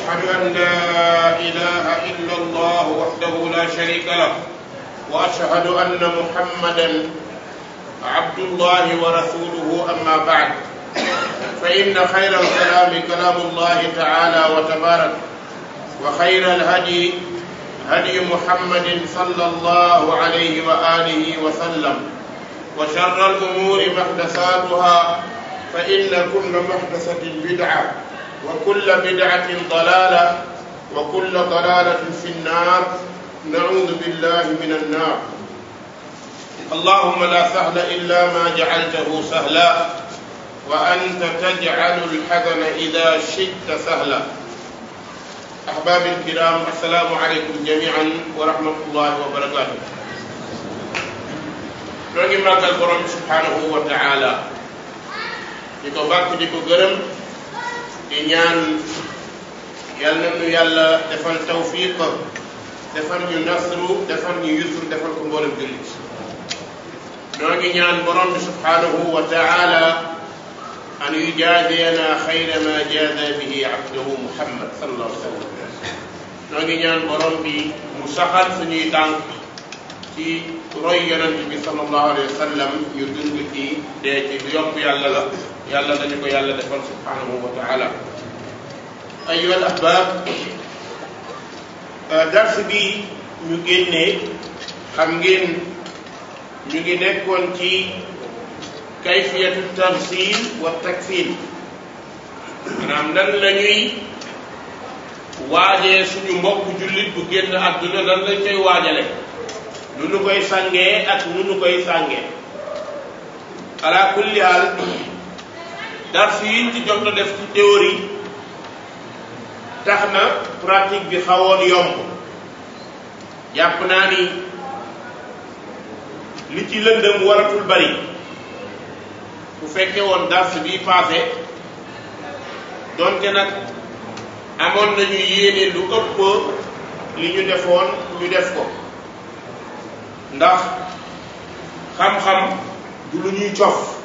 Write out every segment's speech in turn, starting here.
وأشهد أن لا إله إلا الله وحده لا شريك له وأشهد أن محمدا عبد الله ورسوله أما بعد فإن خير الكلام كلام الله تعالى وتبارك وخير الهدي هدي محمد صلى الله عليه وآله وسلم وشر الأمور محدثاتها فإن كل محدثة بدعة وكل بدعة ضلالة وكل ضلالة في النار نعوذ بالله من النار. اللهم لا سهل إلا ما جعلته سهلا وأنت تجعل الحزن إذا شئت سهلا. أحبابي الكرام، السلام عليكم جميعا ورحمة الله وبركاته. ñoo ngi màggal borom subhanahu wa taala di ko bàkk di ko gërëm di ñaan yal na nu yàlla defal tawfiq defal ñu nasru defal ñu yusru defal ko mboolem jullit. ñoo ngi ñaan borom bi subhanahu wa taala an yujaaziyana xayra ma jaaza bihi abduhu muhammad sallallahu alayhi wa sallam. ñoo ngi ñaan borom bi mu saxal suñuy tànk ci roy yonent bi sallallahu alayhi wa sallam ñu dund ci dee ci lu yomb yàlla la yàlla dañu ko yàlla defal subhanahu wa taala. ayyuha al ahbab, dars bi ñu génnee xam ngeen ñu ngi nekkoon ci kayfiyatu tamsil wa takfin, maanaam nan la ñuy waajee suñu mbokk jullit bu génn àdduna nan lañ koy waajale, nu nu koy sàngee ak nu nu koy sàngee. ala kulli haal dars yiñ ci jot a def ci théorie tax na pratique bi xawoon yomb. jàpp naa ni li ci lëndëm waratul bari. bu fekkee woon dars bi passé donte nag amoon nañu yéene lu ëpp li ñu defoon ñu def ko, ndax xam-xam du lu ñuy cof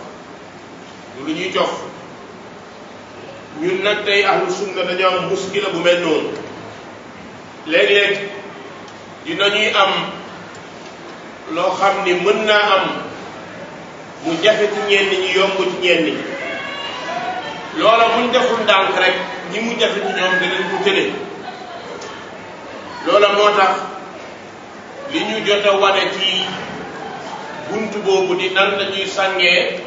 ñun nag tey ahlu sunna dañoo am muskila bu mel noonu. léeg-léeg dinañuy am loo xam ni mën naa am mu jafe ci ñenn ñi yomb ci ñenn ñi. loola buñ deful ndànk rek ñi mu jafe ci ñoom danañ ko tële. loola moo tax li ñu jot a wane ci buntu boobu di nan la ñuy sàngee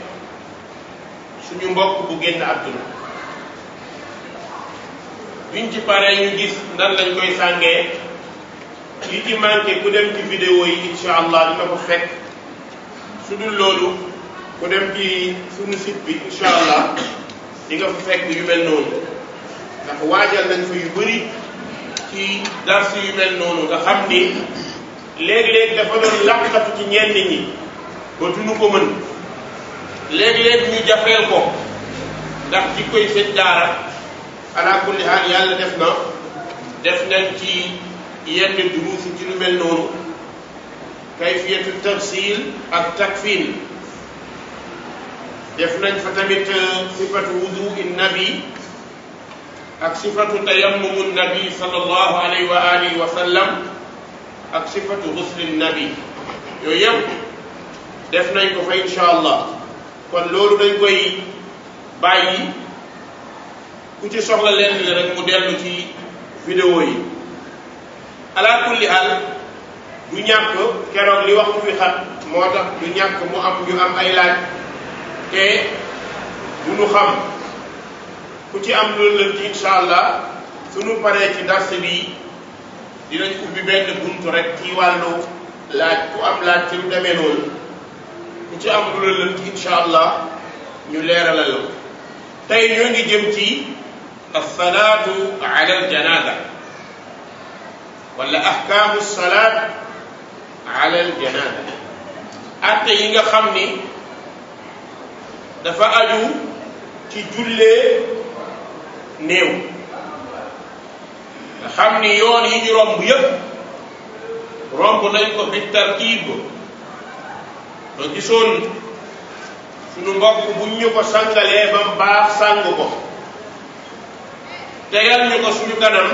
suñu mbokk bu génn àdduna. biñ ci paree ñu gis nan lañ koy sàngee. li ci manqué ku dem ci vidéo yi incha allah dina ko fekk. su dul loolu ku dem ci suñu site bi incha allah di nga fa fekk yu mel noonu, ndax waajal nañ fa yu bëri ci dars yu mel noonu nga xam ni léeg-léeg dafa doon laqatu ci ñenn ñi ba duñu ko mën. léeg-léeg ñu jafeel ko ndax ci koy sëñ daara. ala kulli haal yàlla def nañ ci yenn duruus ci lu mel noonu, kayfiyatu tafsil ak takfin. def nañ fa tamit sifatu wudu'i nabi ak sifatu tayammumu nabi sallallahu alayhi wa alihi wa sallam ak sifatu ghusli nabi. yooyu yëpp def nañ ko fa insha allah. kon loolu dañ koy bàyyi ku ci soxla leen li rek mu dellu ci vidéo yi. ala kulli hal du ñàkk keroog li waxtu bi xat moo tax du ñàkk mu am ñu am ay laaj te du ñu xam. ku ci am loolu la ci insha allah suñu paree ci dars bi dinañ ubbi benn buntu rek ci wàllu laaj. ku am laaj ci lu demee noonu ku ci am loolu la ci insha allah ñu leeralal la. tey ñoo ngi jëm ci as-salaatu ala al-janaza wala ahkaamu as-salaat ala al-janaza. atte yi nga xam ni dafa aju ci jullee néew. nga xam ni yoon yi ñu romb yépp romb nañ ko bi tartiib. doo gisoon suñu mbokk buñ ñu ko sangalee ba mu baax sang ko tegal ñu ko suñu kanam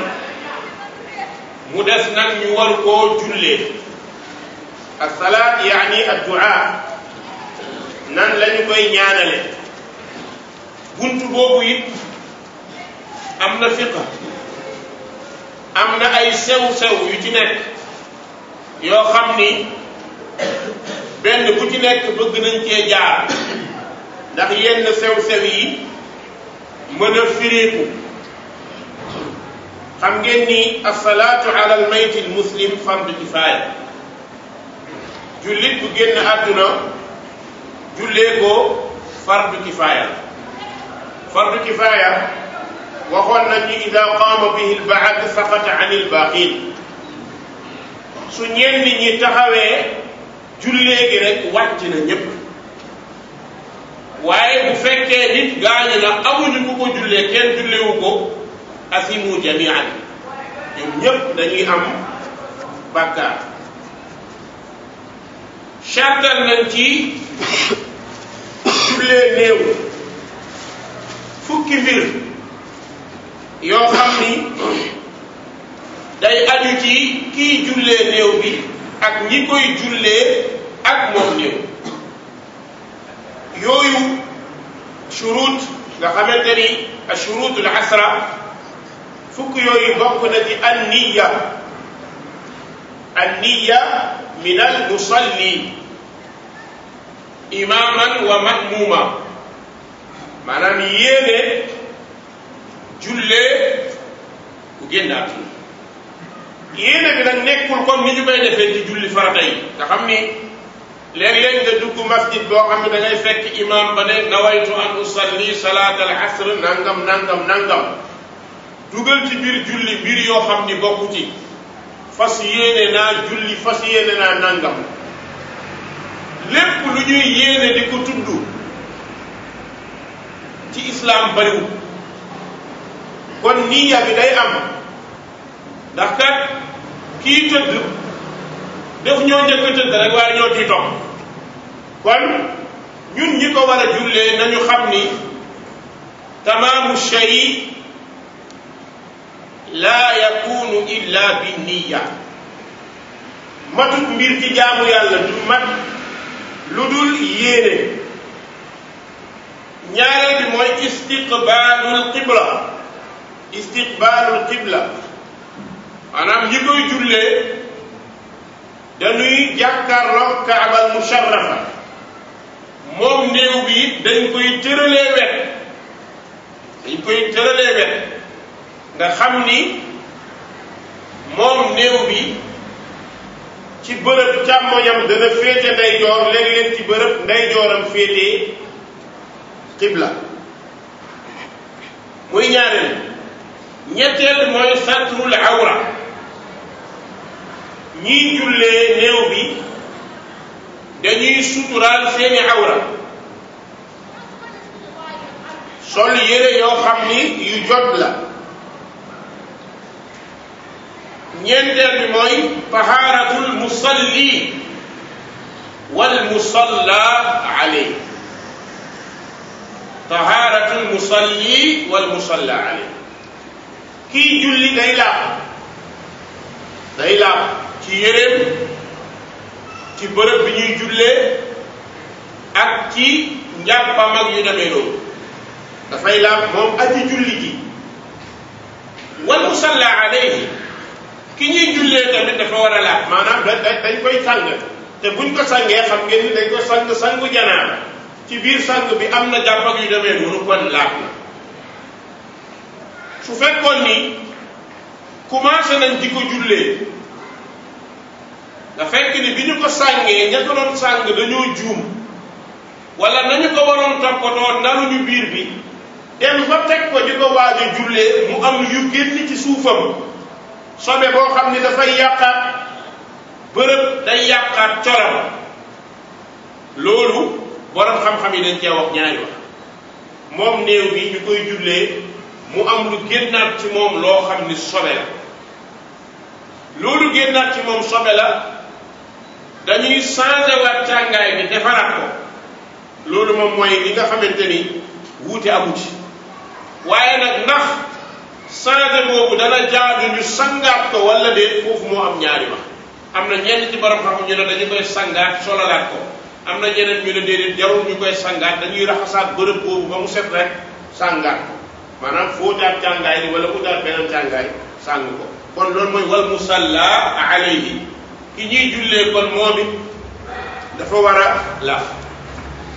mu des nag ñu war koo jullee. as-salaat yaani ad-du'a nan lañu koy ñaanale. buntu boobu it am na fiqa, am na ay sew-sew yu ci nekk yoo xam ni benn bu ci nekk bëgg nañ cee jaar ndax yenn sew-sew yi mën a fireeku. xam ngeen ni as-salaatu ala al-mayt al-muslim fardu kifaaya. jullit bu génn àdduna jullee ko fardu kifaaya. fardu kifaaya waxoon nañ ni ida qaama bihi al-ba'd saqata an al-baaqiin. su ñenn ñi taxawee jullee gi rek wàcc na ñépp. waaye bu fekkee nit gaañu na amuñu ku ko jullee kenn jullewu ko asimu jamian, ñoom ñépp dañuy am bàkkaar. chartal nañ ci jullee néew fukki mbir yoo xam ni day aju ci kii jullee néew bi ak ñi koy jullee ak moom néew. yooyu shurut nga xamante ni ashurutul asra fukk yooyu bokk na ci an-niyya. an-niyya min al-musalli imaman wa ma'muma, maanaam yéene jullee bu génnaat. yéene bi nag nekkul comme ni ñu koy defee ci julli farata yi nga xam ni léeg-léeg nga dugg masjid boo xam ne da ngay fekk imam ba ne nawaytu an usalli salaat al asr nangam nangam nangam, dugal ci biir julli mbir yoo xam ni bokku ci. fas yéene naa julli, fas yéene naa nangam. lépp lu ñuy yéene di ko tudd ci islam bariwul. kon niya bi day am ndax kat kii tëdd def ñoo njëkk a tëdd rek waaye ñoo ciy topp. kon ñun ñi ko war a jullee nañu xam ni tamaamu shay laa yakunu illa bi niya. matut mbir ci jaamu yàlla du mat lu dul yéene. ñaareel bi mooy istiqbaalul qibla. istiqbaalul qibla maanaam ñi koy jullee dañuy jàkkaarloo kaabal musharrafa. moom néew bi it dañ koy tëralee wet. dañ koy tëralee wet nga xam ni moom néew bi ci bërëb càmmoñam dana féete ndeyjoor, léeg-léeg ci bërëb ndeyjooram féete qibla. muy ñaareel. ñetteel mooy satrul awra. ñiy jullee néew bi dañuy suturaal seeni awra, sol yére yoo xam ni yu jot la. ñeenteel bi mooy tahaaratul musalli wal musalla alayhi. tahaaratul musalli wal musalla alayhi. kii julli day laab. day laab ci yéreem, ci bërëb bi ñuy jullee ak ci njàppam ak yu demee loolu. dafay laab moom aji julli ji. wal musalla alayhi, ki ñuy jullee tamit dafa war a laab. maanaam dañ koy sang, te buñ ko sangee xam ngeen ni dañ ko sang sangu janaaba. ci biir sang bi am na jàpp ak yu demee noonu, kon laab na. su fekkoon ni commencé nañ di ko jullee nga fekk ni bi ñu ko sàngee ña ko doon sàng dañoo juum, wala nañu ko waroon toppatoo naruñu biir bi, dem ba teg ko di ko waaj a jullee mu am yu génn ci suufam, sobe boo xam ni dafay yàqaat bërëb, day yàqaat coram. loolu borom xam-xam yi dañ cee wax ñaari wax. moom néew bi ñu koy jullee mu am lu génnaat ci moom loo xam ni sobe la. loolu génnaat ci moom sobe la, dañuy changé waat càngaay bi defaraat ko. loolu moom mooy li nga xamante ni wuute amu ci. waaye nag ndax changé boobu dana jaadu ñu sangaat ko wala déet foofu moo am ñaari wax am na ñenn ci borom xam ñu ne dañu koy sangaat solalaat ko am na ñeneen ñu ne déedéet jarul ñu koy sangaat dañuy raxasaat bërëb boobu ba mu set rek sangaat ko maanaam fóotaat càngaay ni wala utaat beneen càngaay sàng ko kon loolu mooy wal musalla alayhi ki ñuy jullee kon moom it dafa war a laaf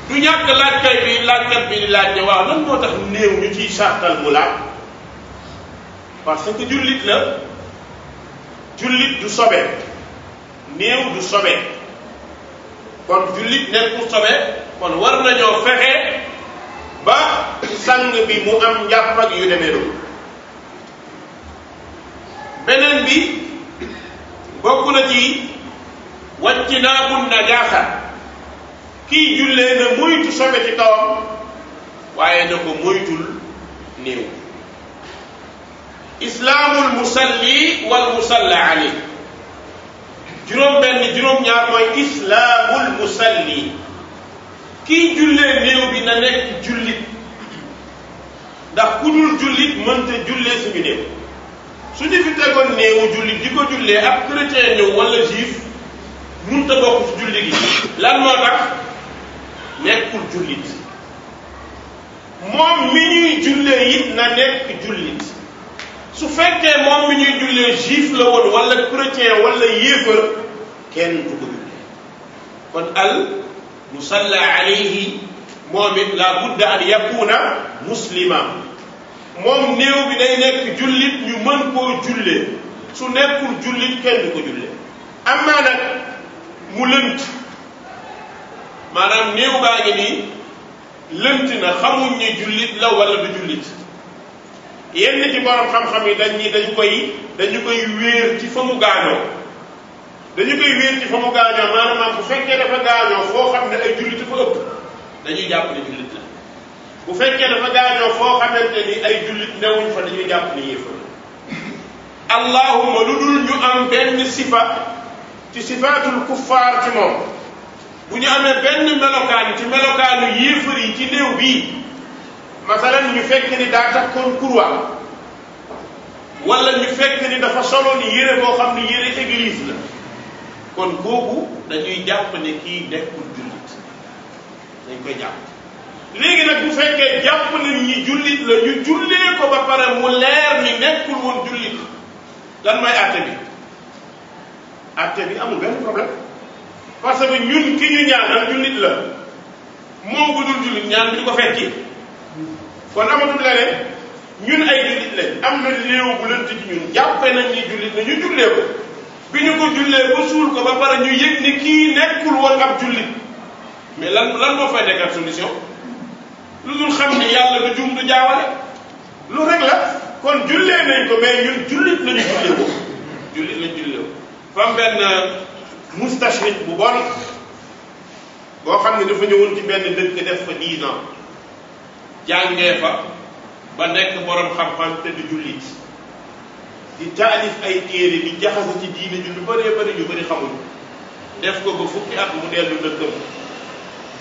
du ñàkk laajkat bi di laaj ne waaw lan moo tax néew ñu ciy sartal mu laab parce que jullit la jullit du sobe néew du sobe kon jullit nekkul sobe kon war nañoo fexe ba sang bi mu am njàpp ak yu demee noonu beneen bi bokk na ci wajtinaabu najaasa kii jullee na moytu sobe ci kawam waaye na ko moytul néew islaamul musalli wal musalla alayh juróom-ñaar mooy islaamul musalli kii jullee néew bi na nekk jullit ndax ku dul jullit mënta jullee suñu néew su ñu fi tegoon néewu jullit di ko jullee ab chrétien ñëw wala juif mënta bokk ci julli gi lan moo tax nekkul jullit moom mi ñuy jullee it na nekk jullit su fekkee moom mi ñuy jullee juif la woon wala chrétien wala yéefar kenn du ko jullee kon al musalla alayhi moom it la budda an yakuna muslima moom néew bi day nekk jullit ñu mën koo jullee su nekkul jullit kenn du ko jullee amaa nag mu lënt maanaam néew baa ngi nii lënt na xamuñ ni jullit la wala du jullit yenn ci borom xam-xam yi dañu koy wéer ci fa mu gaañoo maanaam bu fekkee dafa gaañoo foo xam ne ay jullit fa ëpp dañuy jàpp ne jullit la bu fekkee dafa gaañoo foo xamante ni ay jullit newuñ fa dañuy jàpp ne yéefar allahumma lu dul ñu am benn sifa ci sifaatul kuffaar ci moom bu ñu amee benn melokaan ci melokaanu yéefar yi ci néew bii masalan ñu fekk ni daa takkoon kurwa wala ñu fekk ni dafa soloon yére boo xam ne yére église la kon kooku dañuy jàpp ne kii nekkul jullit dañ koy jàpp léegi nag bu fekkee jàpp nañ ñi jullit la ñu jullee ko ba pare mu leer ni nekkul woon jullit lan mooy àtte bi amul benn problème parce que ñun ki ñu ñaanal jullit la moom bu dul jullit ñaan bi di ko fekki kon amatul leneen ñun ay jullit lañ am na léew bu lënt ci ñun jàppe nañ ñi jullit la ñu jullee ko bi ñu ko jullee ba suul ko ba pare ñu yëg ni kii nekkul woon ab jullit mais lan moo fay nekk ab solution lu dul xam ne yàlla du juum du jaawale lu rek la kon jullee nañ ko mais ñun jullit lañu jullee ko fam benn mustashrik bu bon boo xam ne dafa ñëwoon ci benn dëkk def fa 10 ans jàngee fa ba nekk borom xam-xam te du jullit di taalif ay téere di jaxase ci diine ju lu bëree bëri ñu bëri xamuñ def ko ba fukki at mu dellu dëkkam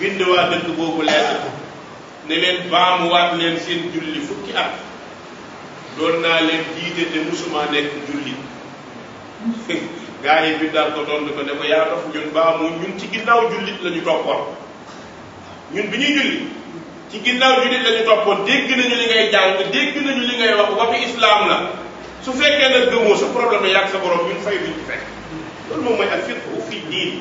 bind waa dëkk boobu leer ne leen baamuwaat leen seen julli fukki at doon naa leen jiite te musuma nekk julli gaa yi bi daal ko tontu ko ne ko yaa dof ñun ci ginnaaw jullit la ñu toppoon ñun bi ñuy julli ci ginnaaw jullit la ñu toppoon dégg nañu li ngay jàng dégg nañu li ngay wax waxi islam la su fekkee nag gëmoo sa problème la yàgg sa borom ñun fay duñ ci fekk loolu moom mooy al fiqhu fi diin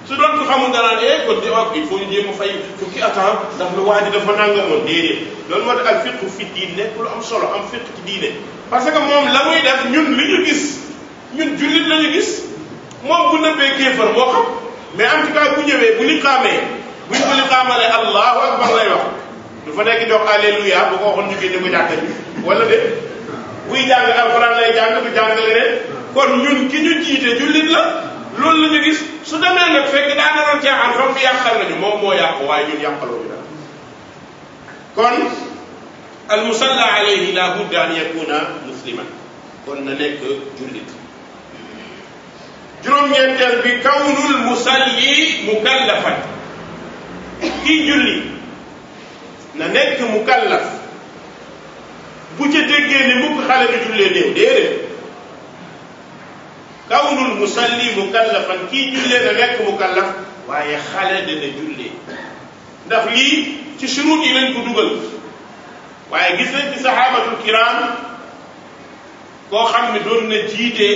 su doon ko xamul dara ne kon di wax il faut ñu jéem a fay fukki attends ndax lu waa ji dafa nangamoon déedéet loolu moo tax al fiqhu fi diin nekk lu am solo am fiqh ci diine parce que moom la muy def ñun li ñu gis ñun jullit la ñu gis moom bu nëbbee kéefar moo xam mais en tout cas bu ñëwee bu li xaamee buñ ko li xaamalee allahu akbar lay wax du fa nekk di wax alléluia bu ko waxoon ñu génne ko jàkka ji wala de buy jàng alxuraan lay jàng du jàng leneen kon ñun ki ñu jiite jullit la loolu la ñu gis su demee nag fekk daa naroon caaxaan xam fi yàqal nañu moom moo yàqu waaye ñun yàqaloo ñu dara kon al musalla alayhi la budda an yakuna musliman kon na nekk jullit juróom-ñeenteel bi kawnul musalli mukallafan kii julli na nekk mukallaf bu ca déggee ne mukk xale du jullee néew déedéet kawnul musalli mukallafan kii jullee na nekk mukallaf waaye xale dana jullee ndax lii ci shurut yi lañ ko dugal waaye gis nañ ci sahabatul kiram koo xam ne doon na jiite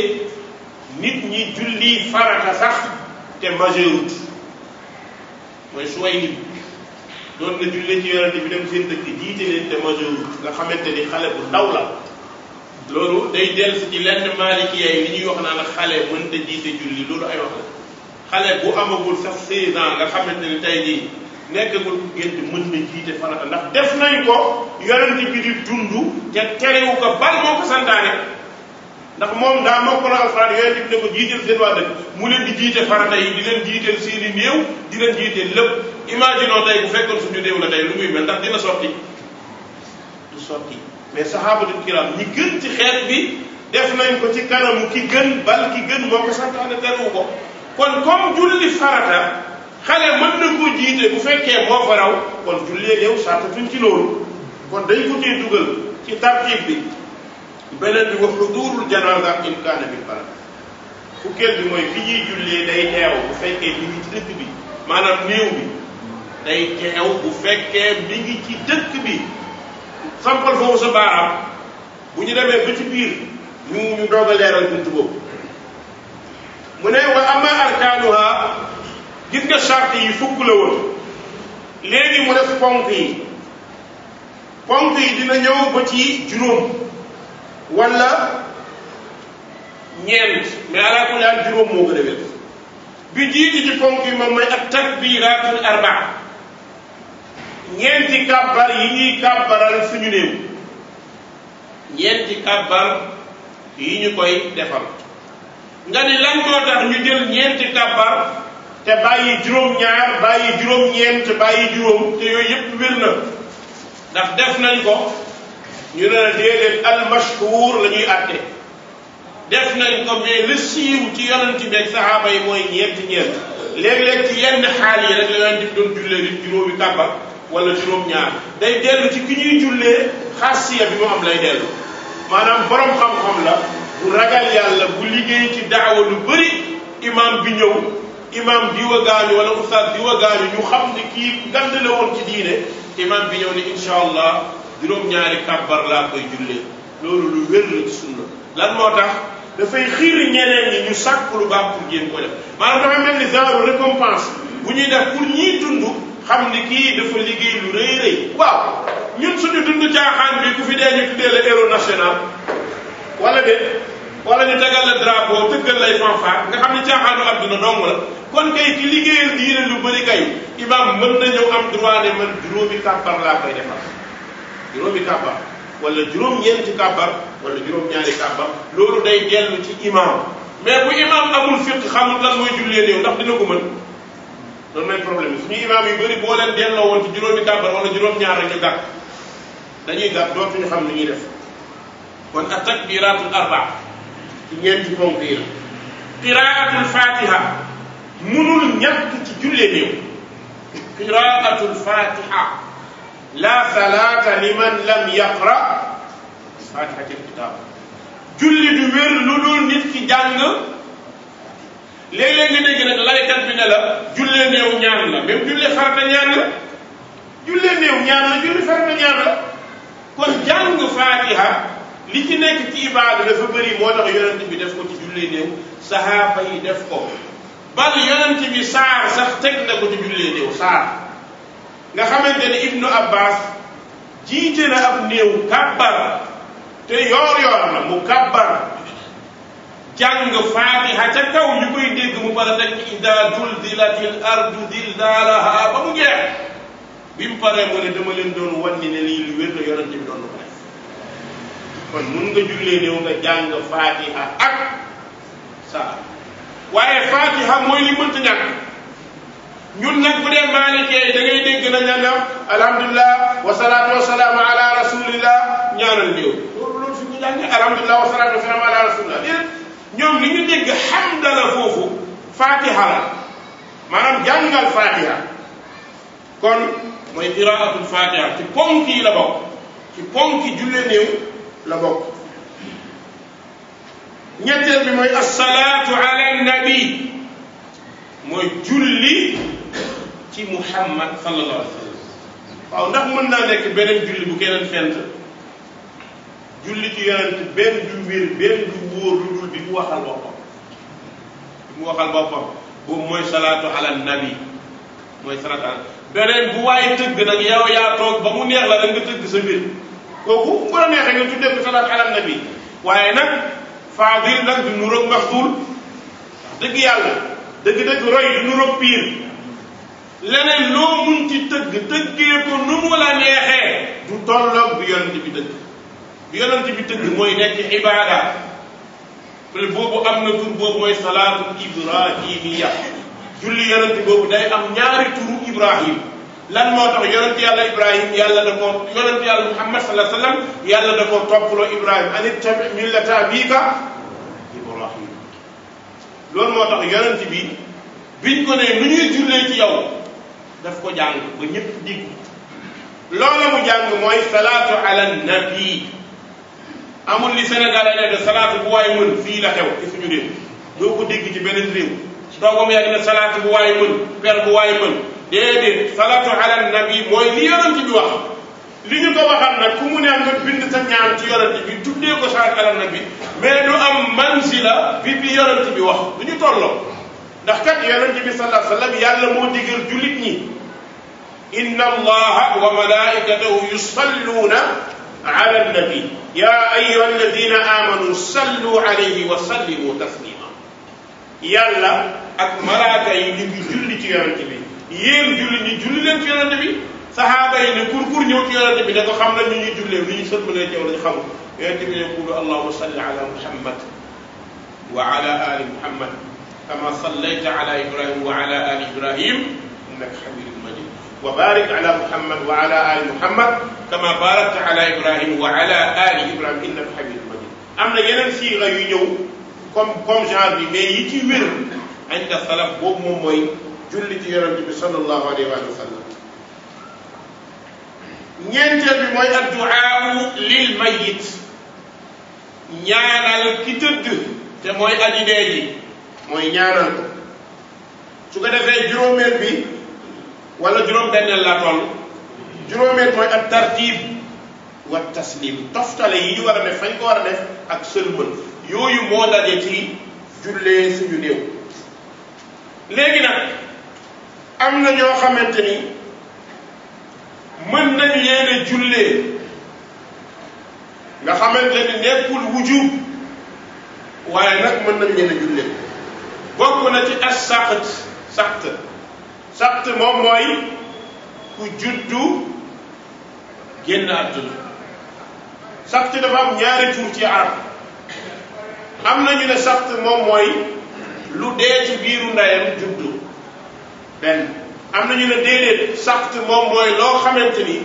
nit ñi julli farata sax te majeurut mooy Suwayb doon na jullee ci yonente bi dem seen dëkk jiite leen te majeurut nga xamante ni xale bu ndaw la loolu day dellu ci lenn Maliki yi li ñuy wax naan xale mënta jiite julli loolu ay wax la xale bu amagul sax 16 ans nga xamante ni tey jii nekkagul gént mën na jiite farata ndax def nañ ko yonente bi di dund te terewu ko bal moo ko santaane ndax moom daa moo ko la alxuraan yonente bi ne ko jiiteel seen waa dëkk mu leen di jiite farata yi di leen jiiteel seeni néew di leen jiiteel lépp imaginons tey bu fekkoon suñu néew la tey lu muy mel ndax dina sotti du sotti mais sahabatul kiram ñi gën ci xeet bi def nañ ko ci kanamu ki gën bal ki gën moo ko santaane terewu ko kon comme julli farata xale mën na koo jiite bu fekkee moo fa raw kon jullee néew saatatuñ ci loolu kon dañ ko cee dugal ci tartib bi beneen bi wax xudurul janaza in kaana bil balad fukkeel bi mooy fi ñuy jullee day teew bu fekkee mi ngi ci dëkk bi maanaam néew bi day teew bu fekkee mi ngi ci dëkk bi sampal foofu sa baaraam bu ñu demee ba ci biir ñu doog a leeral buntu boobu mu ne wa ama arkaanuha gis nga charte yi fukk la woon léegi mu def ponk yi dina ñëw ba ci juróom wala ñeent mais ala kulli haal juróom moo gën a wér bi jiitu ci ponk yi moom mooy ak takbiratul arbaa ñeenti kàbbar yi ñuy kàbbaral suñu néew ñeenti kàbbar yi ñu koy defal nga ni lan moo tax ñu jël ñeenti kàbbar te bàyyi juróom-ñaar bàyyi juróom-ñeent bàyyi juróom te yooyu yëpp wér na ndax def nañ ko ñu ne la déedéet almashhur la ñuy àtte def nañ ko mais le siiw ci yonent bi ak sahaaba yi mooy ñeent léeg-léeg ci yenn xaal yi rek la yonent bi doon jullee nit juróomi kàbbar wala juróom-ñaar day dellu ci ki ñuy jullee xaasiya bi mu am lay dellu maanaam borom xam-xam la bu ragal yàlla bu liggéey ci daawa lu bëri imam bi ñëw imam diwa gaañu wala ustaas diwa gaañu ñu xam ne kii ngand la woon ci diine imam bi ñëw ne incha allah juróom-ñaari kàbbar laa koy jullee loolu lu wér la ci sunna lan moo tax dafay xiir ñeneen ñi ñu sàkk lu baax pour jéem ko def maanaam dafa mel ni genre récompense bu ñuy def pour ñiy dund xam ni kii dafa liggéey lu rëy rëy waaw ñun suñu dund caaxaan bi ku fi dee ñu tuddee la héros national wala de wala ñu tegal la drapeau tëggal lay fanfare nga xam ni caaxaanu adduna dong la kon kay ki liggéeyal diine lu bëri kay imam mën na ñëw am droit ne man juróomi kàbbar laa koy defal juróomi kàbbar wala juróom-ñeenti kàbbar wala juróom-ñaari kàbbar loolu day dellu ci imam mais bu imam amul fiq xamul lan mooy jullee néew ndax dina ko mën loolu mooy problème bi suñu imam yu bëri boo leen delloo woon ci juróomi kàbbar wala juróom-ñaar rek ñu gàtt dañuy gàtt dootuñu xam lu ñuy def kon at takbiratul arba ci ñeenti ponk yi la qiraatul fatiha munul ñàkk ci jullee néew qiraatul fatiha la salaata liman lam yaqra fatihatil kitab julli du wér lu dul nit ki jàng léeg-léeg nga dégg nag laykat bi ne la jullee néew ñaan la même jullee farata ñaan la jullee néew ñaan la julli farata ñaan la kon jàng fatiha li ci nekk ci ibaada dafa bëri moo tax yonent bi def ko ci jullee néew sahaaba yi def ko bal yonent bi saar sax teg na ko ci jullee néew saar nga xamante ne ibnu abbas jiite na ab néew kàbbar te yoor na mu kàbbar jàng fatiha ca kaw ñu koy dégg mu bara teg ci ida zulzilatil ardu zilzalaha ba mu jeex bi mu paree mu ne dama leen doon wanni ne lii lu wér la yonent bi doon ko def kon mun nga jullee néew nga jàng fatiha ak saar waaye fatiha mooy li mënta ñàkk ñun nag bu dee maalikee da ngay dégg na ñanga alhamdulilah wasalaatu wasalaamu ala rasulillah ñaanal néew loolu fi ñu jàngee alhamdulilah wasalaatu wasalaamu ala rasulillah déedéet ñoom li ñu dégg hamda la foofu fatiha la maanaam jàngal fatiha kon mooy qiraatul fatiha ci ponk yi la bokk ci ponki julle néew la bokk. ñetteel bi mooy assalaatu ala nabi mooy julli ci Muhammad sallallahu alayhi wa sallam. waaw ndax mën naa nekk beneen julli bu keneen fent julli ci yonent benn du wér benn du wóor lu dul bi mu waxal boppam bi mu waxal boppam boobu mooy salaatu ala nabi mooy salaatu ala beneen bu waaye tëgg nag yow yaa toog ba mu neex la da nga tëgg sa mbir kooku bu la neexee nga tuddee ko salaatu ala nabi waaye nag faadil nag du nuroog maxduul dëgg yàlla dëgg-dëgg roy du nuroog piir leneen loo mun ci tëggee ko nu mu la neexee du tolloog bi yonent bi tëgg bi yonent bi tëgg mooy nekk ibaada boobu am na tur boobu mooy salaatu ibrahimiya julli yonent boobu day am ñaari turu ibrahim lan moo tax yonent yàlla ibrahim yàlla da ko yonent yàlla muhammad sallallahu alayhi wa sallam yàlla da ko topploo ibrahim an ittabi millata abika ibrahim loolu moo tax yonent bi biñ ko ne nu ñuy jullee ci yow daf ko jàng ba ñëpp digg loola mu jàng mooy salaatu ala nabi amul li Sénégal ay def salaatu bu waay mën fii la xew ci suñu réew doo ko dégg ci beneen réew doogam yàgg na salaatu bu waay mën per bu waay mën déedéet salaatu ala nabi mooy li yonent bi wax li ñu ko waxal nag ku mu ne nga bind sa ñaan ci yonent bi tuddee ko salaatu ala nabi mais du am manzila bi yonent bi wax du ñu tolloo ndax kat yonent bi sallallahu alayhi wa sallam yàlla moo digal jullit ñi inna allaha wa malaikatahu yusalluuna ala nabi ya ayuha alladina amanu sallu alayhi wa sallimu taslima yàlla ak malaaka yi ñu ngi julli ci yonent bi yéen julli ñi julli leen ci yonent bi sahaaba yi ne kur ñëw ci yonent bi ne ko xam nañ ñu ñuy jullee lu ñu sëlmalee ci yow lañu xamul yonent bi yaqulu allahuma salli ala muhammad wa ala ali muhammad kama sallayta ala ibrahim wa ala ali ibrahim innaka hamidun majid wa barik ala muhammad wa ala ali muhammad kama barakta ala ibrahim wa ala ali ibrahim innaka hamidun majid am na yeneen siixa yu ñëw comme genre bi mais yi ci wér inda salaf boobu moom mooy julli ci yonent bi sallallahu alayhi wa sallam. ñeenteel bi mooy adduaa lil mayit ñaanal ki tëdd te mooy aji dee ji mooy ñaanal ko su ko defee juróomeel bi wala juróom-benneel la toll juróomeel mooy at tartib wa taslim toftale yi ñu war a def fañ ko war a def ak sëlmal yooyu moo daje ci jullee suñu néew. léegi nag am na ñoo xamante ni mën nañu leen a jullee nga xamante ni nekkul wujub waaye nag mën nañu leen a jullee bokk na ci as saxt moom mooy ku juddu génn àdduna saxt dafa am ñaari tur ci arab am nañu ne saxt moom mooy lu dee ci biiru ndeyam juddu benn am nañu ne déedéet saxt moom mooy loo xamante ni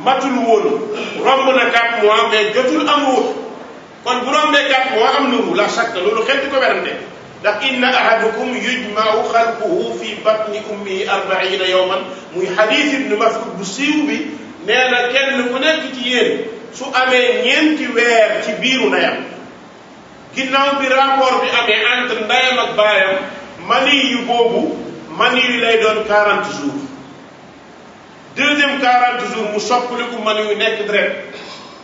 matul woon romb na 4 mois mais jotul am ruux kon bu rombee 4 mois am na ruux la sakk loolu xel di ko werante ndax inna ahadukum yujmau xalquhu fi batni ummihi 40 yawman muy xadiis ibnu Mas'ud bu siiw bi nee na kenn ku nekk ci yéen su amee ñeenti weer ci biiru ndeyam ginnaaw bi rapport bi amee entre ndeyam ak baayam mani yu boobu mani yu lay doon 40 jours deuxième 40 jours mu soppaliku mani yu nekk deret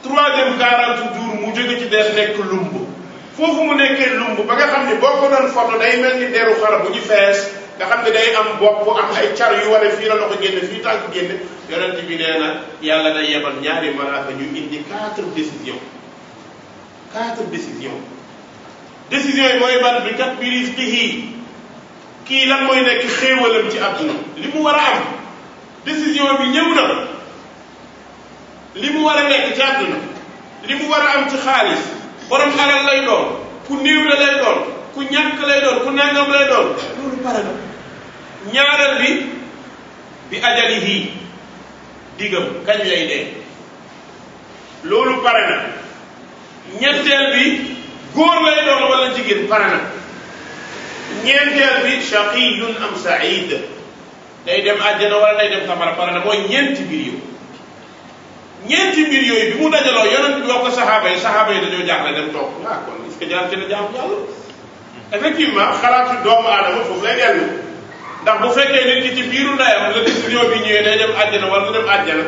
troisième 40 jours mu jóge ci deret nekk lumb foofu mu nekkee lumb ba nga xam ne boo ko doon photo day mel ni deru xara bu ñu fees nga xam ne day am bopp am ay car yu wane fii la loxo génne fii tànk génne yonent bi nee na yàlla day yebal ñaari malaaka ñu indi 4 décisions décisions yi mooy ban bi kat bi rizqihi kii lan mooy nekk xéewalam ci àdduna li mu war a am décision bi ñëw na li mu war a nekk ci àdduna li mu war a am ci xaalis borom alal lay doon ku néew la lay doon ku ñàkk lay doon ku nangam lay doon loolu pare na ñaareel bi ajalihi digam kañ lay dee loolu pare na ñetteel bi góor lay doon wala jigéen pare na ñeenteel bi shaqiyun am saïd day dem àjjana wala day dem safara pare na mooy ñeenti mbir yow ñeenti mbir yooyu bi mu dajaloo yonent bi wax ko saxaaba yi dañoo jaaxle dem toog kon est-ce que jaar ci na jaamu yàlla effectivement xalaatu doomu aadama foofu lay dellu ndax bu fekkee nit ki ci biiru ndeyam la décision bi ñëwee day dem àjjana wala du dem àjjana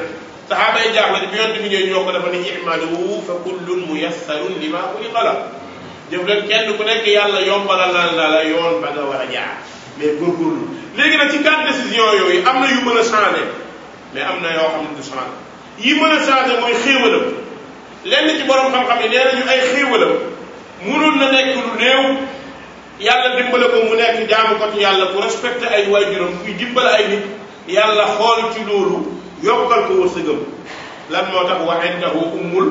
saxaaba yi jaaxle bi yonent bi ñëwee ñoo ko dafa ni i'malu fa kullun muyassarun lima xuliqa la jëf leen kenn ku nekk yàlla yombalal na la yoon ba nga war a jaar mais góorgóorlu léegi nag ci quatre décision yooyu am na yu mën a changé mais am na yoo xam ne du changé yi mën a changé mooy xéewalam lenn ci borom xam-xam yi nee nañu ay xéewalam mënul na nekk lu néew yàlla dimbale ko mu nekk jaamu ko ci yàlla ku respecté ay waajuram kuy dimbale ay nit yàlla xool ci loolu yokkal ko wërsëgam lan moo tax wa indahu ummul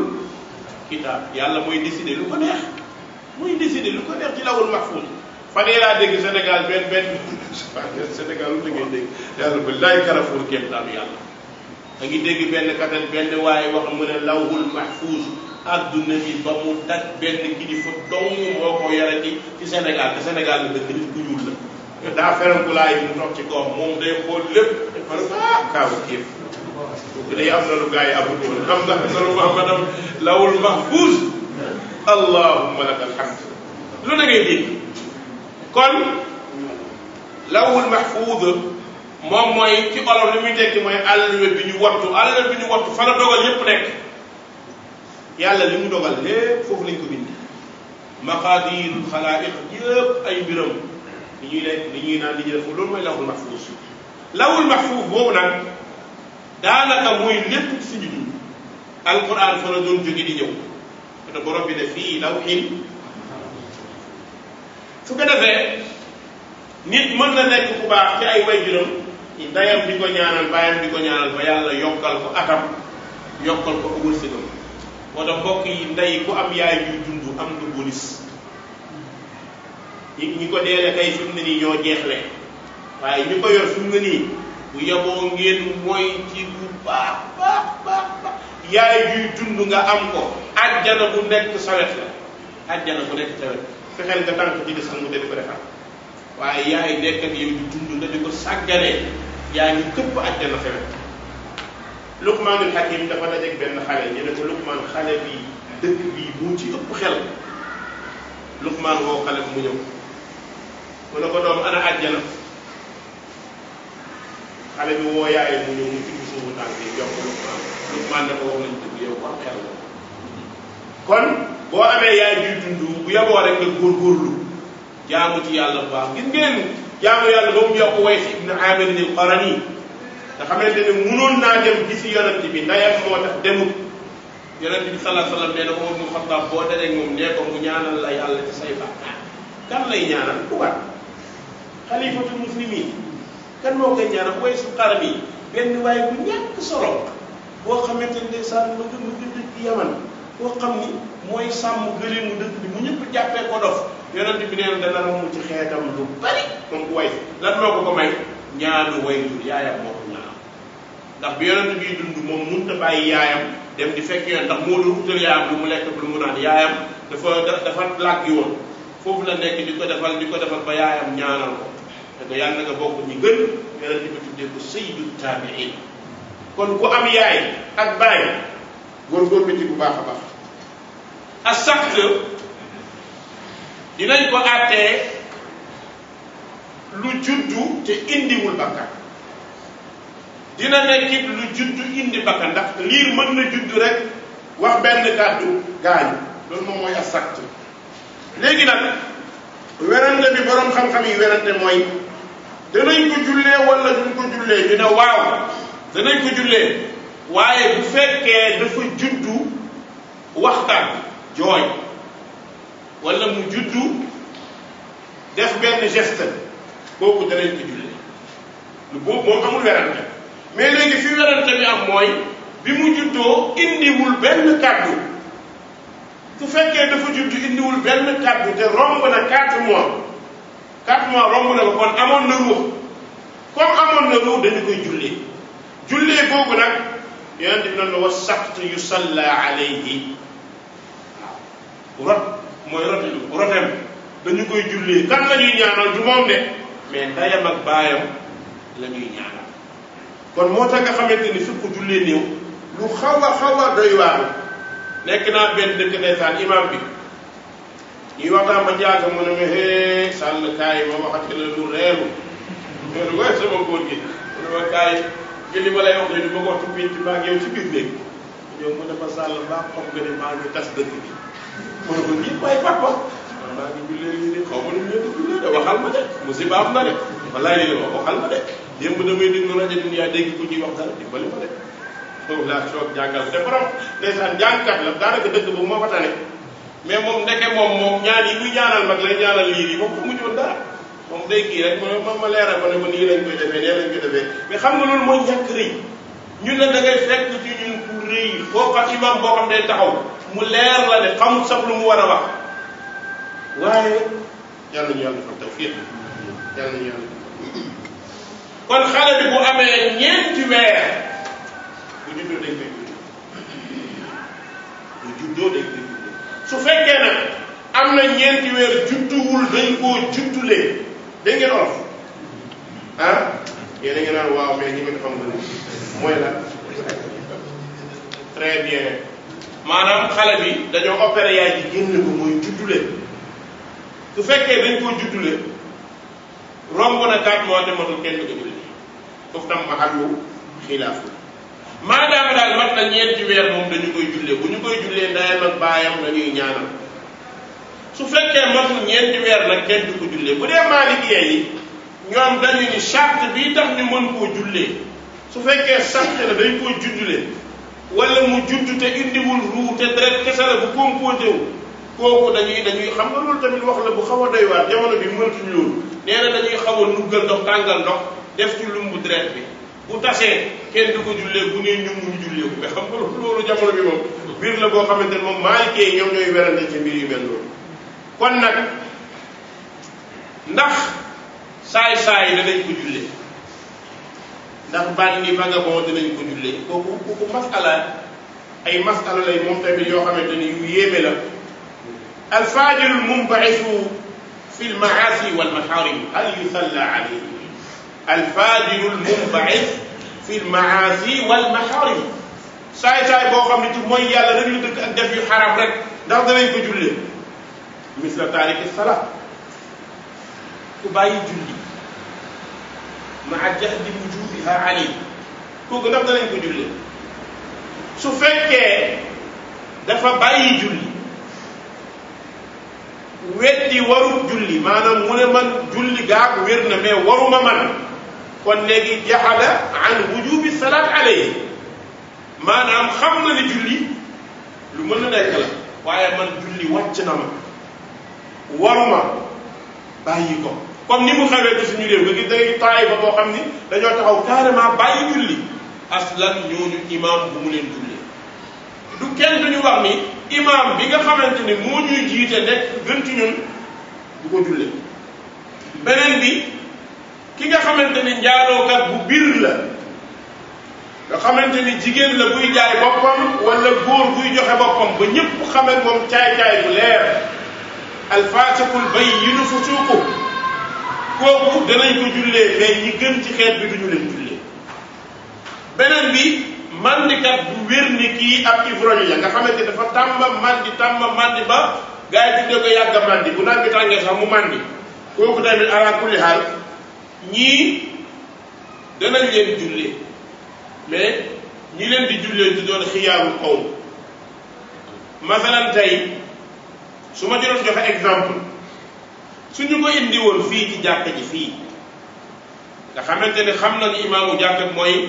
kitaab yàlla mooy décider lu ko neex mooy décider lu ko neex ci lawul mahfuus fan yii laa dégg Sénégal benn Sénégal lu ngay dégg yàlla ba laay Carrefour kéemtaanu yàlla da ngi dégg benn katal benn waaye wax mu ne lawul mahfuus adduna bi ba mu daj benn kilifa dong moo ko yore ci Sénégal te Sénégal la dëkk nit ku ñuul la daa feranku laay mu toog ci kawam moom day xool lépp ma ne ko kaawu kéef kooku day am na lu gars yi amul woon am na lu maanaam lawul mahfuus allahumma laka alhamd lu na ngay dégg kon lawul mahfuus moom mooy ci olof li muy tekki mooy àlluwa bi ñu wattu fa la dogal yépp nekk yàlla li mu dogal lépp foofu lañ ko bind maqaadirul xalaa'iq yëpp ay mbiram li ñuy lekk li ñuy naan li ñuy def loolu mooy lawul mahfuus boobu nag daanaka mooy lépp ci suñu dund alquran fa la doon jóge di ñëw te borom bi ne fii lawhin su ko defee nit mën na nekk ku baax ci ay waajuram ndeyam di ko ñaanal baayam di ko ñaanal ba yàlla yokkal ko atam yokkal ko wërsëgam moo tax mbokk yi ndey ku am yaay ñuy dund am nga bonus ñi ko deele kay fi mu ne nii ñoo jeexle waaye ñu ko yor fi mu ne nii bu yeboo ngeen mooy ci bu baax yaay ñuy dund nga am ko ajjana bu nekk sawet la ajjana bu nekk sawet fexeel nga tànk ci di sang te di ko defar waaye yaay nekk ak yow di dund nga di ko sàgganee yaa ngi këpp ajjana sawet Luqmaanul Hakim dafa dajeeg benn xale ñu ne ko Luqmaan xale bi dëkk bii mu ci ëpp xel Luqmaan woo xale mu ñëw mu ne ko doom ana àjjana xale bi woo yaay mu ñëw mu ci suufu tànk yi jox ko Luqmaan dafa wax nañ dëgg yow ko am xel la kon boo amee yaay juy dund bu yeboo rek nga góorgóorlu jaamu ci yàlla bu baax gis ngeen jaamu yàlla ba mu yokk Uways ibn Aamir al-Qarani nga xamante ne munoon naa dem gisi yonent bi ndeyam moo tax demut yonent bi sallallahu alayhi wa sallam nee na Umar ibn Xattaab boo dajeeg moom nee ko mu ñaanal la yàlla ci say bàkkaar kan lay ñaanal Umar xalifatul muslimin kan moo koy ñaanal Uways al-Qarani benn waaye bu ñàkk solo boo xamante ne ndeysaan mu ngi dëkk Yaman boo xam ni mooy sàmm gëleemu dëkk bi mu ñëpp jàppee ko dof yonent bi nee na dana ramu ci xeetam lu bari moom Uways lan moo ko may ñaanu waajur yaayam moo ko ñaanal ndax bi yonent bi dund moom mënut a bàyyi yaayam dem di fekk yoon ndax moo doon utal yaayam lu mu lekk lu mu naan yaayam dafa làggi woon foofu la nekk di ko defal ba yaayam ñaanal ko te ko yàlla nga bokk ñi gën yonent bi tuddee ko sayyidu taabiin kon ku am yaay ak baay góorgóorlu ci bu baax a baax as-sakt dinañ ko àttee lu juddu te indiwul bakkan dina nekkit lu juddu indi bakkan ndax liir mën na juddu rek wax benn kàddu gaañu loolu moom mooy as-sakt léegi nag werante bi borom xam-xam yi werante mooy danañ ko jullee wala duñ ko jullee ñu ne waaw danañ ko jullee waaye bu fekkee dafa juddu waxtaan jooy wala mu juddu def benn geste kooku danañ ko jullee lu boobu moom amul werante mais léegi fi werante bi am mooy bi mu juddoo indiwul benn kàddu su fekkee dafa juddu indiwul benn kàddu te romb na 4 mois 4 mois romb na ko kon amoon na ruux comme amoon na ruux dañu koy jullee boobu nag yonent bi noonu la was sakt yusalla alayhi waaw rot mooy rotem dañu koy jullee kan la ñuy ñaanal du moom de mais ndeyam ak baayam la ñuy ñaanal kon moo tax nga xamante ni su ko jullee néew lu xaw a doy waar nekk naa benn dëkk ndeysaan imam bi ñuy waxtaan ba jaaga mu ne ma hee Sall kaay ma waxati la lu reeru mais lu koy sama góor gi mu ne ma kaay li ma lay wax ne du ma ko wax ci pénc maa ngi yow ci biir néeg ñëw mu ne ma Sall mbaa xam nga ne maa ngi tas dëkk bi mu ne ko nii waaye papa maa ngi jullee lii de xaw ma nu mu leen di jullee de waxal ma de musiba am na de wallaay lii de waxal ma de démb damay déglu rajo Dunya dégg ko ñuy wax dara dimbali ma de foofu laa soog jàngal te borom ndeysaan jàngkat la daanaka dëkk boobu moo fa tane mais moom ndeke moom ñaan yi muy ñaanal mag lay ñaanal liir yi moom xamuñu woon dara moom day kii rek ma leeral ko ne ko nii lañ koy defee nee lañ koy defee mais xam nga loolu mooy ñàkk rëy ñun ne da ngay fekk ci ñun ku rëy foo xam imam boo xam day taxaw mu leer la ne xamul sax lu mu war a wax waaye yàlla ñu yàlla defal tawfiq yàlla ñu yàlla kon xale bi bu amee ñeenti weer bu juddoo dañ koy juddoo su fekkee nag am na ñeenti weer judduwul dañ koo juddulee dégg ngeen olof ah yéen a ngi naan waaw mais ñi nga xam nga mooy la très bien maanaam xale bi dañoo opéré yaay ji génn ko mooy juddulee su fekkee dañ koo juddulee romb na 4 mois te matul kenn du ko jullee foofu tam mahallu xilaaf maadaama daal mat na ñeenti weer moom dañu koy jullee bu ñu koy jullee ndeyam ak baayam la ñuy ñaanal su fekkee matul ñeenti weer nag kenn du ko jullee bu dee maalikiyee yi ñoom dañu ni charte bii tax ñu mën koo jullee su fekkee charte la dañ koo juddulee wala mu judd te indiwul ruu te deret kese la bu composé wu kooku dañuy xam nga loolu tamit wax la bu xaw a doy waar jamono bi mëntuñ loolu nee na dañuy xaw a nuggal ndox tàngal ndox def ci lumbu deret bi bu tasee kenn du ko jullee bu nee ñu ñu jullee ko mais xam nga loolu jamono bi moom biir la boo xamante ne moom maalikee yi ñoom ñooy werante ci mbir yu mel noonu kon nag ndax saay-saay danañ ko jullee ndax bandi vagabond dinañ ko jullee kooku masala ay masala lay moom tamit yoo xamante ni yu yéeme la alfajiru lmunbaxisu fi lmaasi walmaxaarim hal yusalla alayhi alfajiru lmunbaxis fi lmaasi walmaxaarim saay-saay boo xam ne ci mooy yàlla rek lu dëkk ak def yu xaram rek ndax danañ ko jullee misla taariki salaat ku bàyyi julli maa jahdi wujubiha alayhi kooku ndax danañ ko jullee su fekkee dafa bàyyi julli weddi warul julli maanaam mu ne man julli gaag wér na mais waruma man kon léegi jaxada an wujubi salaat alayhi maanaam xam na ne julli lu mën na nekk la waaye man julli wàcc na ma waruma bàyyi ko comme ni mu xewee ci suñu réew nga gis day taay ba boo xam ni dañoo taxaw carrément bàyyi julli aslan ñooñu imam bu mu leen jullee du kenn duñu wax ni imam bi nga xamante ni moo ñuy jiite nekk gën ci ñun du ko jullee beneen bi ki nga xamante ni njaalookat bu biir la nga xamante ni jigéen la buy jaay boppam wala góor buy joxe boppam ba ñëpp xamee moom caay-caay bu leer alfaasiqul bayyinu fusuuqu kooku danañ ko jullee mais ñi gën ci xeet bi duñu leen jullee beneen bi mandikat bu wér ni kii ab ivrogne la nga xamante dafa tàmba mandi ba gars yi tuddee ko yàgg a mandi bu naan bi tàngee sax mu mandi kooku tamit ala kulli xaal ñii danañ leen jullee mais ñi leen di jullee di doon xiyaarul qawm masalan tey su ma jëloon joxe exemple suñu ko indi woon fii ci jàkka ji fii nga xamante ne xam nañu imaamu jàkka mooy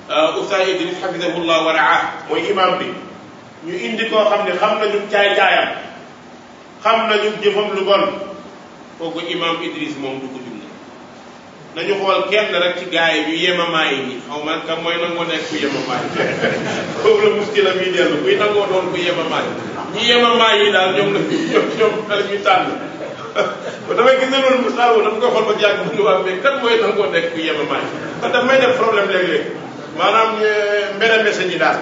Oustaz Idriss hafizahullah wa raah mooy imam bi ñu indi koo xam ne xam nañu caay-caayam xam nañu jëfam lu bon kooku imam Idriss moom du ko julli nañu xool kenn rek ci gars yi ñu yemamaay yi xaw ma kam mooy nangoo nekk ku yemamaay foofu la muskila mi dellu kuy nangoo doon ku yemamaay ñi yemamaay yi daal ñoom la ñoom xale ñu tànn damay gis ne loolu Moussa Wo dama koy xool ba jàng bu ñu wax mais kan mooy nangoo nekk ku yemamaay kon daf may def problème léeg-léeg maanaam mbere message yi daal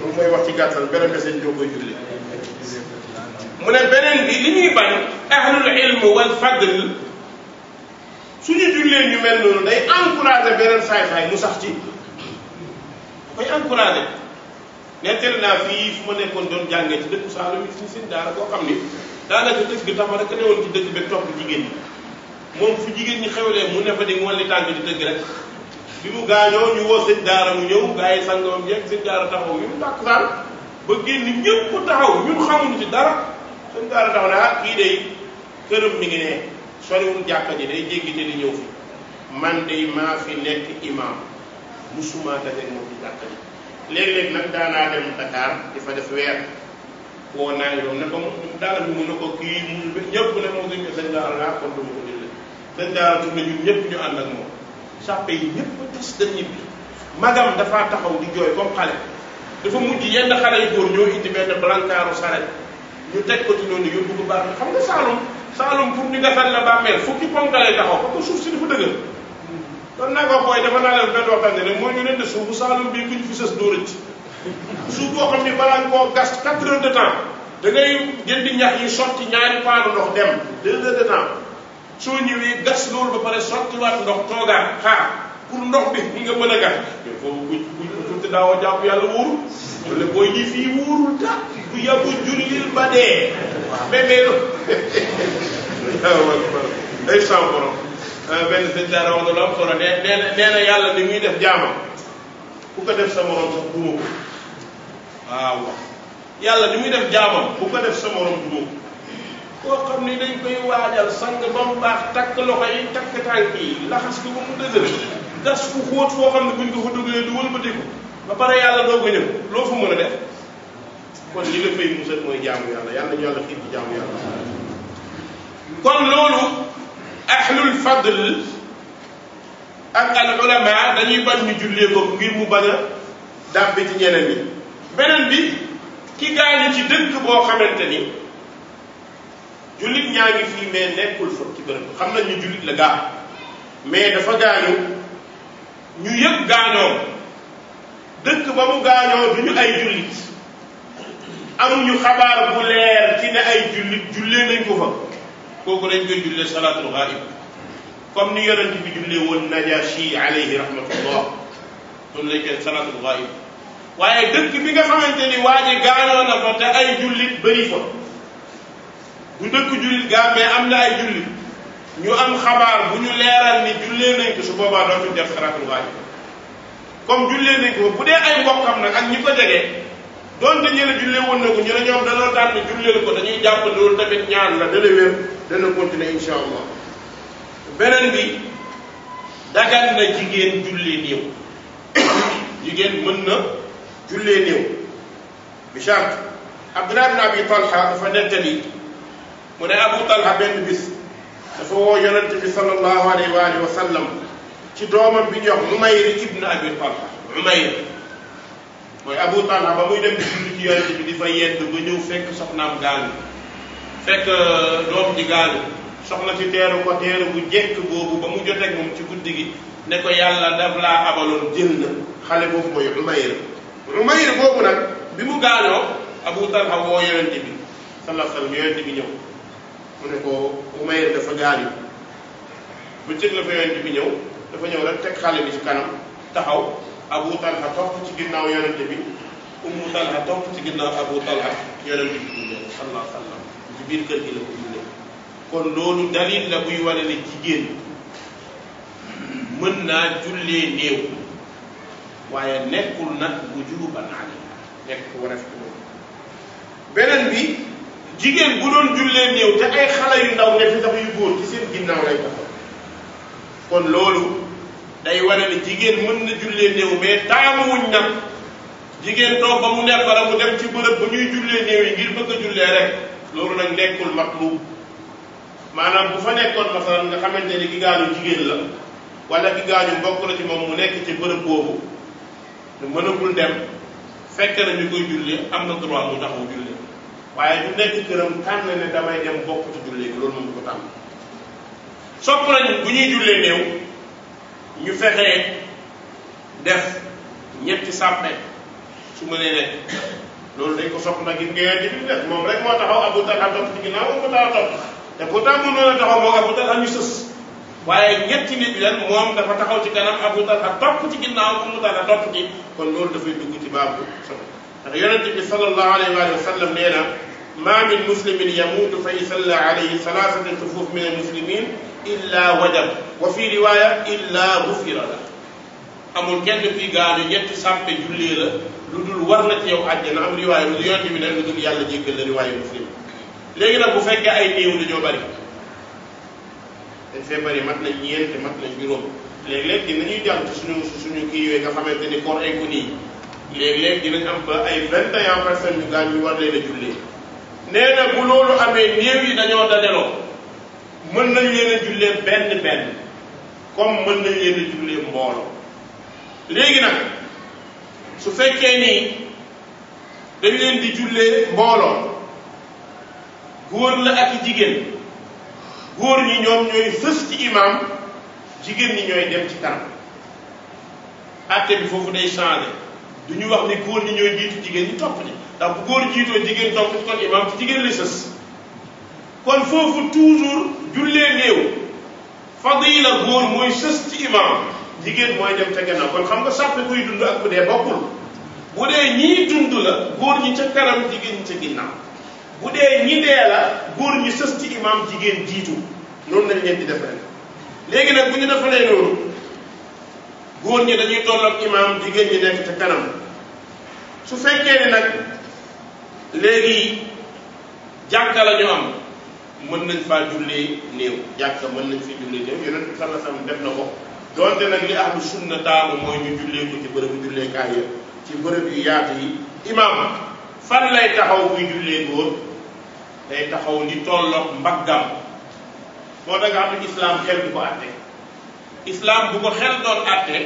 moom mooy wax ci gàttal mbere message ñoo koy julli mu ne beneen bi li ñuy bañ ahlul ilm wal fadl suñu jullee ñu mel noonu day encouragé beneen saay-saay mu sax ci koy encouragé nettali naa fii fu ma nekkoon doon jàngee ci dëkku Saalum yi seen daara koo xam ni daanaka dëgg tama rek ne woon ci dëkk bi topp jigéen ñi moom fu jigéen ñi xewlee mu ne fa di walli tànk di dëgg rek bi mu gaañoo ñu woo sëñ daara mu ñëw gaa yi sangam yeeg sëñ daara taxaw ñu tàkkusaan ba génn ñëpp taxaw ñun xamuñu ci dara sëñ daara taxaw ne ah kii day këram mi ngi ne soriwul jàkka ji day jéggi te di ñëw fi man day maa fi nekk imam musuma daje moom ci jàkka ji léeg-léeg nag daanaa dem Dakar di fa def weer woo naa ngi doon ne ko daara bi mun na ko kii mu ñëpp ne moom dañ ko sëñ daara laa kon du ma ko jëlee sëñ daara tourné ñun ñëpp ñu ànd ak moom sàppe yi ñëpp a des dañ ñibbi magam dafaa taxaw di jooy comme xale dafa mujj yenn xale yu góor ñoo indi benn blancaaru saret ñu teg ko ci noonu yóbbu ko baax xam nga Saalum pour ñu gasal la bàmmeel fukki ponkale taxaw parce que suuf si dafa dëgër kon naa ko booy dafa naa leen benn waxtaan ne moo ñu leen de suufu Saalum bii kuñ fi sës dóorëj suuf boo xam ni balaa nga koo gas 4 heures de temps da ngay jëndi ñax yi sotti ñaari paanu ndox dem 2 heures de temps soo ñëwee gas loolu ba pare sottiwaat ndox toogaat xaar pour ndox bi nga mën a gas mais foofu buñ ko tuuti daawoo jàpp yàlla wóorul wala booy yi fii wóorul ta bu yabu jullil ba dee bébéero day sam borom benn sëñ daara wax na lu am solo nee na yàlla ni muy def jaamam ku ko def sa morom sax duma ko waaw yàlla ni muy def jaamam ku ko def sa morom duma ko koo xam ni dañ koy waajal sang ba mu baax takk loxo yi takk tànk yi laxas ko ba mu dëgër gas fu xóot foo xam ne buñ ko fa dugalee du wëlbati ko ba pare yàlla doog a ñëw loo fa mën a def kon li la fay musal mooy jaamu yàlla yàlla ñu yàlla xiir ci jaamu yàlla kon loolu ahlul fadl ak al ulama dañuy bañ ñu jullee ko ngir mu bañ a dàbbi ci ñeneen ñi beneen bi ki gaañu ci dëkk boo xamante ni jullit ñaa ngi fii mais nekkul fa ci bërëb xam nañ ñu jullit la gaa mais dafa gaañu ñu yëpp gaañoo dëkk ba mu gaañoo du ñu ay jullit amuñu xabaar bu leer ci ne ay jullit jullee nañ ko fa kooku dañ koy jullee salaatul ghaib comme ni yonent bi jullee woon Najashi alayhi rahmatullah noonu lañ koy salaatul ghaib waaye dëkk bi nga xamante ni waa ji gaañoo na fa te ay jullit bëri fa du dëkk jullit gaa mais am na ay jullit ñu am xabaar bu ñu leeral ni jullee nañ ko su boobaa dootuñ def salaatul ghaib comme jullee nañ ko bu dee ay mbokkam nag ak ñi ko jege doonte ñu ne jullee woon na ko ñu ne ñoom dañoo tànn julleel ko dañuy jàpp loolu tamit ñaan la dana wér dana continuer insha allah beneen bi dagan na jigéen jullee néew jigéen mën na jullee néew bi charte Abdullah ibn Abi Talha dafa nettali mu ne Abu Talha benn bis dafa woo yonente bi sallallahu alayhi wa alihi wa sallam ci doomam bi ñuy wax Umayr ibn Abi Talha Umayr mooy Abu Talha ba muy dem di julli ci yonente bi di fa yedd ba ñëw fekk soxnaam gaañu fekk doom ji gaañu soxna ci teeru ko teeru bu jekk boobu ba mu joteeg moom ci guddi gi ne ko yàlla daf laa abaloon jël na xale boobu mooy Umayr boobu nag bi mu gaañoo Abu Talha woo yonente bi sallallahu alayhi wa sallam yonente bi ñëw mu ne ko Umayr dafa gaañu bu cëg la fa yonente bi ñëw dafa ñëw rek teg xale bi ci kanam taxaw Abu Talha topp ci ginnaaw yonente bi Ummu Talha topp ci ginnaaw Abu Talha yonente bi jullee sallallahu alayhi wa sallam ci biir kër gi la ko jullee kon loolu dalil la buy wane ne jigéen mën naa jullee néew waaye nekkul nag wujuban alayha nekk wareef ko beneen bi jigéen bu doon jullee néew te ay xale yu ndaw ne fi sax yu góor ci seen ginnaaw lay taxaw kon loolu day wane ne jigéen mën na jullee néew mais taamuwuñ nag jigéen toog ba mu nekk wala mu dem ci bërëb ba ñuy jullee néew yi ngir bëgg a jullee rek loolu nag nekkul matlub maanaam bu fa nekkoon masalan nga xamante ni ki gaañu jigéen la wala ki gaañu mbokk la ci moom mu nekk ci bërëb boobu mënagul dem fekk na ñu koy jullee am na droit mu taxaw jullee waaye du nekk këram tànn ne damay dem bokk ci jullee loolu moom du ko tànn sopp nañ bu ñuy jullee néew ñu fexee def ñetti sàppe su mënee nekk loolu dañ ko sopp nag gis nga bi def moom rek moo taxaw Abu Talha topp ci ginnaaw Abu Talha topp te pourtant mënoon a taxaw moom Abu Talha ñu sës waaye ñetti nit leen moom dafa taxaw ci kanam Abu Talha topp ci ginnaaw Abu Talha topp ci kon loolu dafay dugg ci baabu sopp ndax yonent bi sallallahu alayhi wa sallam nee na ma min muslimin yamuutu fa yusalla alayhi salaasatu sufuuf min almuslimin illa wajab wa fi riwaya illa gufira la amul kenn kuy gaañu ñetti sàppe jullee la lu dul war na ci yow àjjana am riwaaya lu yonent bi ne lu dul yàlla jéggal la riwaaya muslim léegi nag bu fekkee ay néew dañoo bari dañ fee bari mat nañ ñeent mat nañ juróom léeg-léeg dinañuy jàng ci suñu kii yooyu nga xamante ni corps inconnu léeg-léeg dinañ am ba ay 21 personnes yu gaañ ñu war leen a jullee nee na bu loolu amee néew yi dañoo dajaloo mën nañ leen a jullee benn benn comme mën nañ leen a jullee mbooloo léegi nag su fekkee ni dañ leen di jullee mbooloo góor la ak jigéen góor ñi ñoom ñooy sës ci imam jigéen ñi ñooy dem ci kanam àtte bi foofu day changé du ñu wax ni góor ñi ñooy jiitu jigéen ñi topp ni ndax bu góor jiitoo jigéen topp ci kon imam ci jigéen la sës kon foofu toujours jullee néew fadila góor mooy sës ci imam jigéen mooy dem ca gannaaw kon xam nga sàppe kuy dund ak bu dee bokkul bu dee ñii dund la góor ñi ca kanam jigéen ñi ca ginnaaw bu dee ñi dee la góor ñi sës ci imam jigéen jiitu noonu lañ leen di defaree léegi nag bu ñu defalee noonu góor ñi dañuy tolloog imam jigéen ñi nekk ca kanam su fekkee ni nag léegi jàkka la ñu am mën nañ faa jullee néew jàkka mën nañ fi jullee néew yonent bi sallallahu alayhi wasallam def na ko doonte nag li ahlu sunna taamu mooy ñu jullee ko ci bërëbu julleekaay ya ci bërëb yu yaatu yi imam fan lay taxaw buy jullee góor day taxaw li tolloog mbaggam boo da nga xam ne islam xel du ko àtte islam bu ko xel doon àtte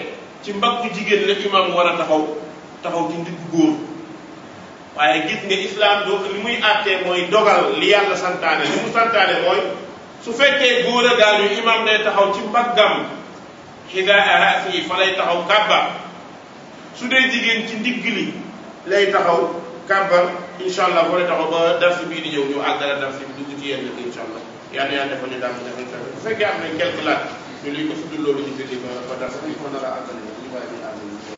ci mbaggu jigéen la imam war a taxaw ci ndiggu góor waaye gis nga islam doo li muy àttee mooy dogal li yàlla santaane li mu santaane mooy su fekkee góor a gaañu imam day taxaw ci mbaggam xidaa raasi fa lay taxaw kàbbar su dee jigéen ci ndigg li lay taxaw kàbbar incha allah boo lay taxaw ba darsi bii di ñëw ñu àggale darsi bi dugg ci yenn yi incha allah yal na yàlla defal ñu daal defal ñu bu fekkee am nañ quelque laaj ñu li ko tudd loolu ñu jëli ba darsi bi ko nar a àggale ñu bàyyi